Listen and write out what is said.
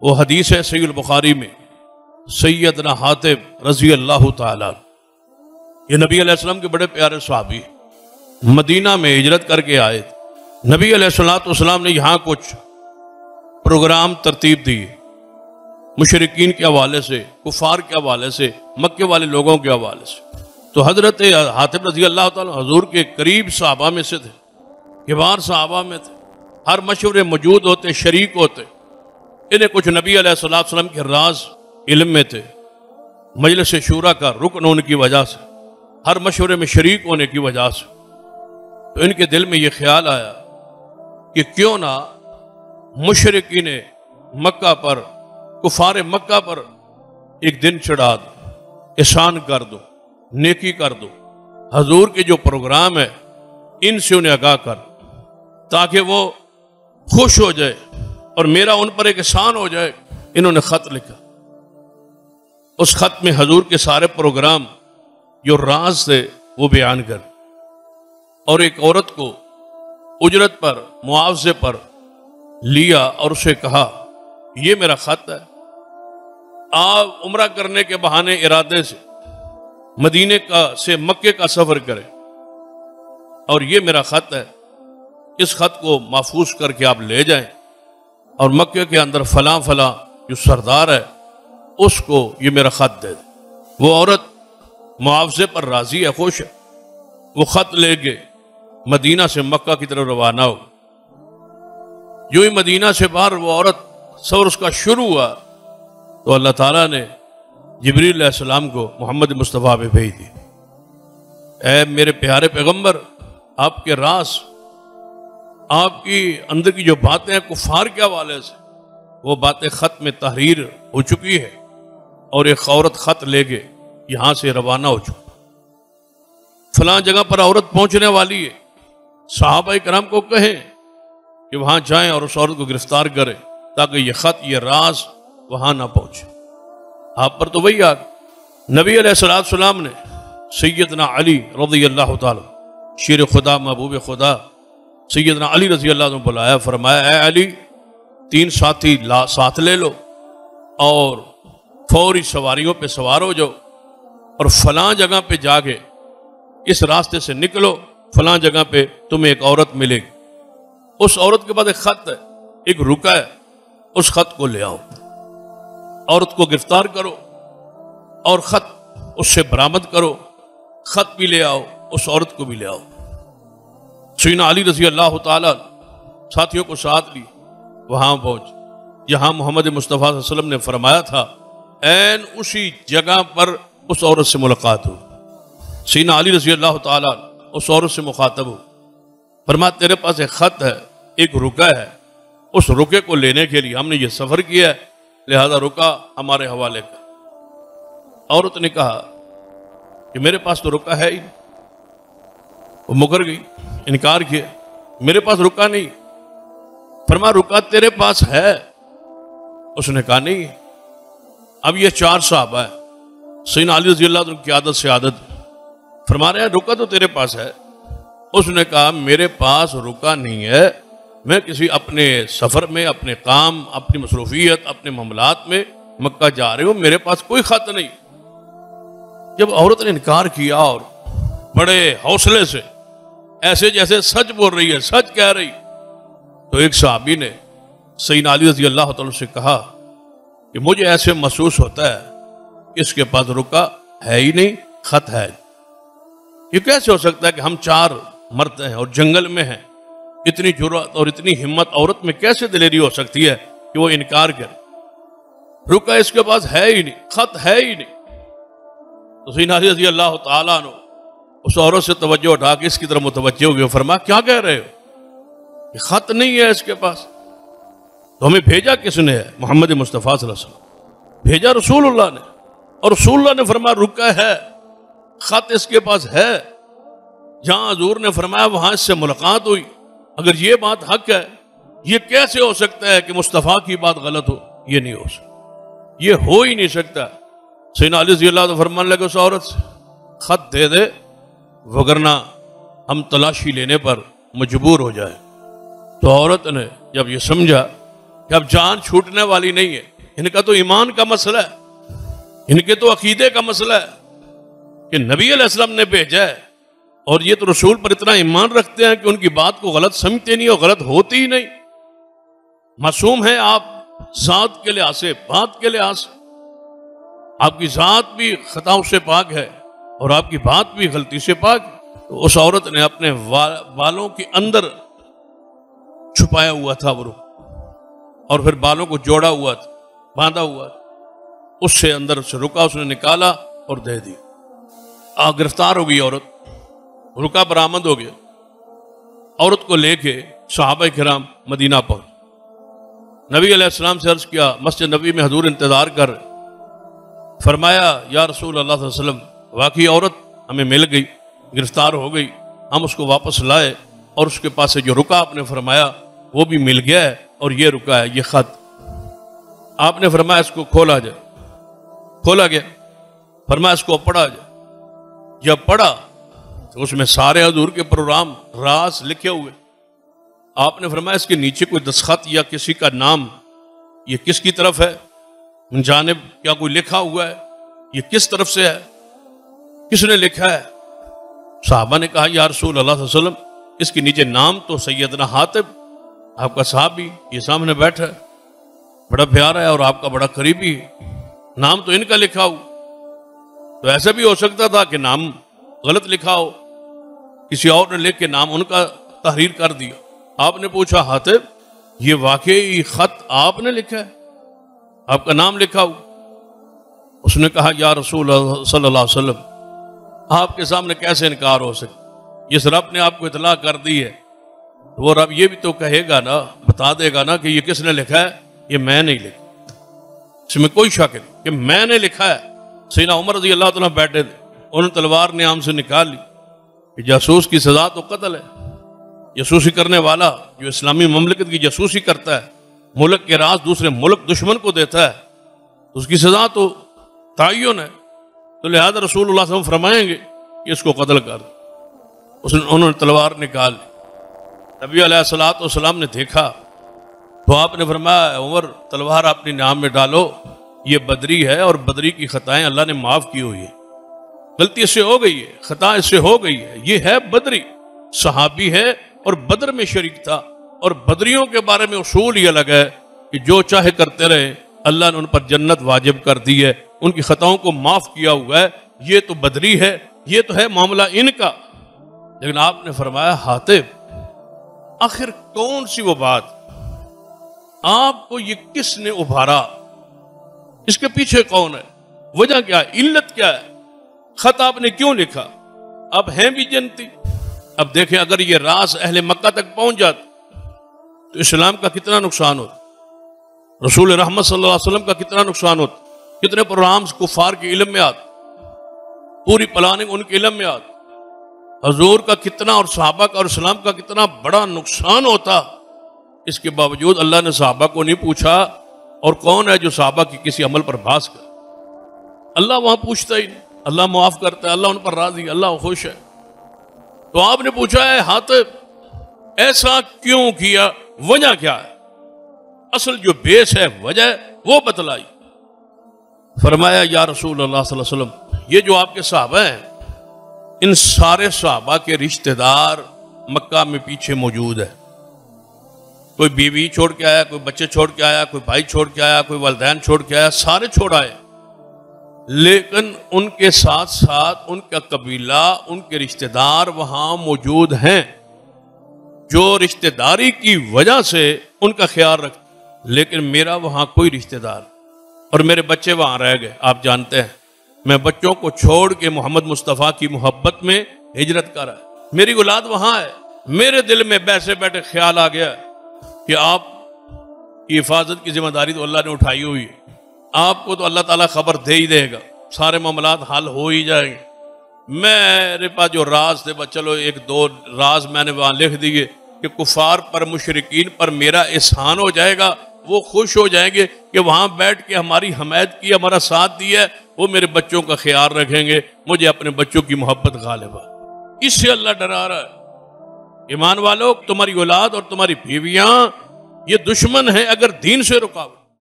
وہ حدیث ہے صحیح البخاری میں، سیدنا حاتب رضی اللہ تعالیٰ، یہ نبی علیہ السلام کے بڑے پیارے صحابی، مدینہ میں ہجرت کر کے آئے۔ نبی علیہ السلام نے یہاں کچھ پروگرام ترتیب دی، مشرکین کے حوالے سے، کفار کے حوالے سے، مکے والے لوگوں کے حوالے سے۔ تو حضرت حاتب رضی اللہ تعالیٰ حضور کے قریب صحابہ میں سے تھے، کبار صحابہ میں تھے، ہر مشورے موجود ہوتے، شریک ہوتے۔ انہیں کچھ نبی علیہ السلام کے راز علم میں تھے، مجلس شورا کا رکن ہونے کی وجہ سے، ہر مشورے میں شریک ہونے کی وجہ سے۔ تو ان کے دل میں یہ خیال آیا کہ کیوں نہ مشرکین مکہ پر، کفار مکہ پر ایک دن چڑھا دو، احسان کر دو، نیکی کر دو، حضور کے جو پروگرام ہے ان سے انہیں آگاہ کر، تاکہ وہ خوش ہو جائے اور میرا ان پر ایک احسان ہو جائے۔ انہوں نے خط لکھا، اس خط میں حضور کے سارے پروگرام جو راز تھے وہ بیان کر، اور ایک عورت کو اجرت پر، معاوضے پر لیا اور اسے کہا یہ میرا خط ہے، آپ عمرہ کرنے کے بہانے ارادے سے مدینے سے مکے کا سفر کریں، اور یہ میرا خط ہے، اس خط کو محفوظ کر کے آپ لے جائیں، اور مکے کے اندر فلاں فلاں جو سردار ہے اس کو یہ میرا خط دے دیں۔ وہ عورت معاوضے پر راضی ہے، خوش ہے، وہ خط لے کے مدینہ سے مکہ کی طرف روانہ ہو۔ جو ہی مدینہ سے باہر وہ عورت سفر اس کا شروع ہوا تو اللہ تعالیٰ نے جبریل علیہ السلام کو محمد مصطفیٰ پہ بھیج دی، اے میرے پیارے پیغمبر، آپ کے راز، آپ کی اندر کی جو باتیں ہیں کفار کے حوالے سے، وہ باتیں خط میں تحریر ہو چکی ہے، اور ایک عورت خط لے کے یہاں سے روانہ ہو چکی، فلاں جگہ پر عورت پہنچنے والی ہے، صحابہ کرام کو کہیں کہ وہاں جائیں اور اس عورت کو گرفتار کریں تاکہ یہ خط، یہ راز وہاں نہ پہنچے۔ آپ پر تو وہی آ گئی۔ نبی علیہ السلام نے سیدنا علی رضی اللہ تعالیٰ، شیر خدا، محبوب خدا، سیدنا علی رضی اللہ عنہ بلایا، فرمایا اے علی، 3 ساتھی ساتھ لے لو اور فوری سواریوں پہ سوار ہو جاؤ، اور فلاں جگہ پہ جا کے اس راستے سے نکلو، فلاں جگہ پہ تمہیں ایک عورت ملے گی، اس عورت کے بعد ایک خط ہے، ایک رکا ہے، اس خط کو لے آؤ، عورت کو گرفتار کرو اور خط اس سے برآمد کرو، خط بھی لے آؤ، اس عورت کو بھی لے آؤ۔ سیدنا علی رضی اللہ تعالیٰ ساتھیوں کو ساتھ لی، وہاں پہنچ جہاں محمد مصطفیٰ صلی اللہ علیہ وسلم نے فرمایا تھا، عین اسی جگہ پر اس عورت سے ملاقات ہو۔ سیدنا علی رضی اللہ تعالیٰ اس عورت سے مخاطب ہو، فرمایا تیرے پاس ایک خط ہے، ایک رکا ہے، اس رکے کو لینے کے لیے ہم نے یہ سفر کیا ہے، لہذا رکا ہمارے حوالے کا۔ عورت نے کہا کہ میرے پاس تو رکا ہے ہی نہیں، وہ مکر گئی، انکار کیا، میرے پاس رکا نہیں۔ فرمایا رکا تیرے پاس ہے؟ اس نے کہا نہیں۔ اب یہ 4 صحابہ ہیں، سیدنا علی رضی اللہ عنہ کی عادت سے عادت، فرما رہے ہیں رکا تو تیرے پاس ہے؟ اس نے کہا میرے پاس رکا نہیں ہے، میں کسی اپنے سفر میں، اپنے کام، اپنی مصروفیت، اپنے معاملات میں مکہ جا رہے ہوں، میرے پاس کوئی خط نہیں۔ جب عورت نے انکار کیا اور بڑے حوصلے سے ایسے جیسے سچ بول رہی ہے، سچ کہہ رہی، تو ایک صحابی نے سیدنا علی رضی اللہ تعالیٰ سے کہا کہ مجھے ایسے محسوس ہوتا ہے کہ اس کے پاس رکا ہے ہی نہیں، خط ہے۔ یہ کیسے ہو سکتا ہے کہ ہم 4 مرد ہیں اور جنگل میں ہیں، اتنی جرأت اور اتنی ہمت عورت میں کیسے دلیری ہو سکتی ہے کہ وہ انکار کرے؟ رکا اس کے پاس ہے ہی نہیں، خط ہے ہی نہیں۔ تو سیدنا علی رضی اللہ تعالیٰ عنہ اس عورت سے توجہ اٹھا کے اس کی طرف متوجہ ہو گئے، فرمایا کیا کہہ رہے ہو؟ یہ خط نہیں ہے اس کے پاس۔ تو ہمیں بھیجا کس نے ہے؟ محمد مصطفیٰ صلی اللہ علیہ وسلم، بھیجا رسول اللہ نے، اور رسول اللہ نے فرمایا رکا ہے، خط اس کے پاس ہے۔ جہاں حضور نے فرمایا وہاں اس سے ملاقات ہوئی۔ اگر یہ بات حق ہے، یہ کیسے ہو سکتا ہے کہ مصطفیٰ کی بات غلط ہو؟ یہ نہیں ہو سکتا، یہ ہو ہی نہیں سکتا۔ سیدنا علی رضی اللہ عنہ فرمانے لگے اس عورت سے خط دے دے، وگرنہ ہم تلاشی لینے پر مجبور ہو جائیں۔ تو عورت نے جب یہ سمجھا کہ اب جان چھوٹنے والی نہیں ہے. ان کا تو ایمان کا مسئلہ ہے, ان کے تو عقیدے کا مسئلہ ہے کہ نبی علیہ السلام نے بھیجا ہے, اور یہ تو رسول پر اتنا ایمان رکھتے ہیں کہ ان کی بات کو غلط سمجھتے نہیں اور غلط ہوتی ہی نہیں. معصوم ہیں آپ ذات کے لحاظ سے, بات کے لحاظ سے. آپ کی ذات بھی خطاؤں سے پاک ہے اور آپ کی بات بھی غلطی سے پاک ہے. تو اس عورت نے اپنے بالوں کے اندر چھپایا ہوا تھا وہ, اور پھر بالوں کو جوڑا ہوا تھا, باندھا ہوا تھا. اس سے اندر سے رکا اس نے نکالا اور دے دی. گرفتار ہو گئی عورت, رکا برآمد ہو گیا. عورت کو لے کے صحابہ کرام مدینہ پہنچ. نبی علیہ السلام سے عرض کیا, مسجد نبی میں حضور انتظار کر رہے. فرمایا یا رسول اللہ صلی اللہ علیہ وسلم, واقعی عورت ہمیں مل گئی, گرفتار ہو گئی, ہم اس کو واپس لائے اور اس کے پاس سے جو رکا آپ نے فرمایا وہ بھی مل گیا ہے, اور یہ رکا ہے, یہ خط. آپ نے فرمایا اس کو کھولا جائے. کھولا گیا. فرمایا اس کو پڑھا جائے. جب پڑھا تو اس میں سارے حضور کے پروگرام راز لکھے ہوئے. آپ نے فرمایا اس کے نیچے کوئی دستخط یا کسی کا نام, یہ کس کی طرف ہے, من جانب کیا کوئی لکھا ہوا ہے, یہ کس طرف سے ہے, کس نے لکھا ہے؟ صحابہ نے کہا یا رسول اللہ صلی اللہ علیہ وسلم, اس کے نیچے نام تو سیدنا حاتب, آپ کا صحابی یہ سامنے بیٹھا ہے, بڑا پیارا ہے اور آپ کا بڑا قریبی ہے, نام تو ان کا لکھا ہو. تو ایسا بھی ہو سکتا تھا کہ نام غلط لکھا ہو, کسی اور نے لکھ کے نام ان کا تحریر کر دیا. آپ نے پوچھا حاتب یہ واقعی خط آپ نے لکھا ہے, آپ کا نام لکھا ہو؟ اس نے کہا یا رسول اللہ صلی اللہ علیہ وسلم, آپ کے سامنے کیسے انکار ہو سکتا, جس رب نے آپ کو اطلاع کر دی ہے وہ رب یہ بھی تو کہے گا نا, بتا دے گا نا کہ یہ کس نے لکھا ہے, یہ میں نہیں لکھا. اس میں کوئی شک نہیں کہ میں نے لکھا ہے. سیدنا عمر رضی اللہ تعالیٰ بیٹھے تھے, انہوں نے تلوار نیام سے نکال لی کہ جاسوس کی سزا تو قتل ہے. جاسوسی کرنے والا جو اسلامی مملکت کی جاسوسی کرتا ہے, ملک کے راز دوسرے ملک دشمن کو دیتا ہے, اس کی سزا تو تعین ہے. تو لہذا رسول اللہ صلی اللہ علیہ وسلم فرمائیں گے کہ اس کو قتل کر. انہوں نے تلوار نکال لی. نبی علیہ الصلوۃ والسلام نے دیکھا تو آپ نے فرمایا عمر تلوار اپنی نام میں ڈالو, یہ بدری ہے اور بدری کی خطائیں اللہ نے معاف کی ہوئی ہے, غلطی اس سے ہو گئی ہے, خطا اس سے ہو گئی ہے. یہ ہے بدری, صحابی ہے اور بدر میں شریک تھا. اور بدریوں کے بارے میں اصول یہ الگ ہے کہ جو چاہے کرتے رہے, اللہ نے ان پر جنت واجب کر دی ہے, ان کی خطاؤں کو معاف کیا ہوا ہے. یہ تو بدری ہے, یہ تو ہے معاملہ ان کا. لیکن آپ نے فرمایا حاتب آخر کون سی وہ بات, آپ کو یہ کس نے ابھارا, اس کے پیچھے کون ہے, وجہ کیا ہے, علت کیا ہے, خط آپ نے کیوں لکھا؟ اب ہیں بھی جنتی. اب دیکھیں اگر یہ راز اہل مکہ تک پہنچ جاتا تو اسلام کا کتنا نقصان ہوتا, رسول رحمت صلی اللہ علیہ وسلم کا کتنا نقصان ہوتا, کتنے پروگرامز کفار کے علم میں آتے, پوری پلاننگ ان کے علم میں آتی, حضور کا کتنا اور صحابہ کا اور اسلام کا کتنا بڑا نقصان ہوتا. اس کے باوجود اللہ نے صحابہ کو نہیں پوچھا, اور کون ہے جو صحابہ کی کسی عمل پر بحث کرے؟ اللہ وہاں پوچھتا ہی نہیں, اللہ معاف کرتا ہے, اللہ ان پر راضی, اللہ خوش ہے. تو آپ نے پوچھا ہے حاتب ایسا کیوں کیا, وجہ کیا ہے, اصل جو بیس ہے وجہ وہ بتلائی. فرمایا یا رسول اللہ صلی اللہ علیہ وسلم, یہ جو آپ کے صحابہ ہیں ان سارے صحابہ کے رشتہ دار مکہ میں پیچھے موجود ہے. کوئی بیوی چھوڑ کے آیا, کوئی بچے چھوڑ کے آیا, کوئی بھائی چھوڑ کے آیا, کوئی والدین چھوڑ کے آیا, سارے چھوڑ آئے. لیکن ان کے ساتھ ساتھ ان کا قبیلہ, ان کے رشتہ دار وہاں موجود ہیں جو رشتہ داری کی وجہ سے ان کا خیال رکھتے. لیکن میرا وہاں کوئی رشتہ دار, اور میرے بچے وہاں رہ گئے. آپ جانتے ہیں میں بچوں کو چھوڑ کے محمد مصطفیٰ کی محبت میں ہجرت کر رہا ہے, میری اولاد وہاں ہے. میرے دل میں بیٹھے بیٹھے خیال آ گیا کہ آپ کی حفاظت کی ذمہ داری تو اللہ نے اٹھائی ہوئی ہے, آپ کو تو اللہ تعالیٰ خبر دے ہی دے گا, سارے معاملات حل ہو ہی جائیں گے. میرے پاس جو راز تھے, بس چلو ایک دو راز میں نے وہاں لکھ دیے کہ کفار پر مشرکین پر میرا احسان ہو جائے گا, وہ خوش ہو جائیں گے کہ وہاں بیٹھ کے ہماری حمایت کی, ہمارا ساتھ دیا, وہ میرے بچوں کا خیال رکھیں گے, مجھے اپنے بچوں کی محبت غالب ہے. اس سے اللہ ڈرا رہا ہے ایمان والو, تمہاری اولاد اور تمہاری بیویاں یہ دشمن ہے اگر دین سے رکاوٹ.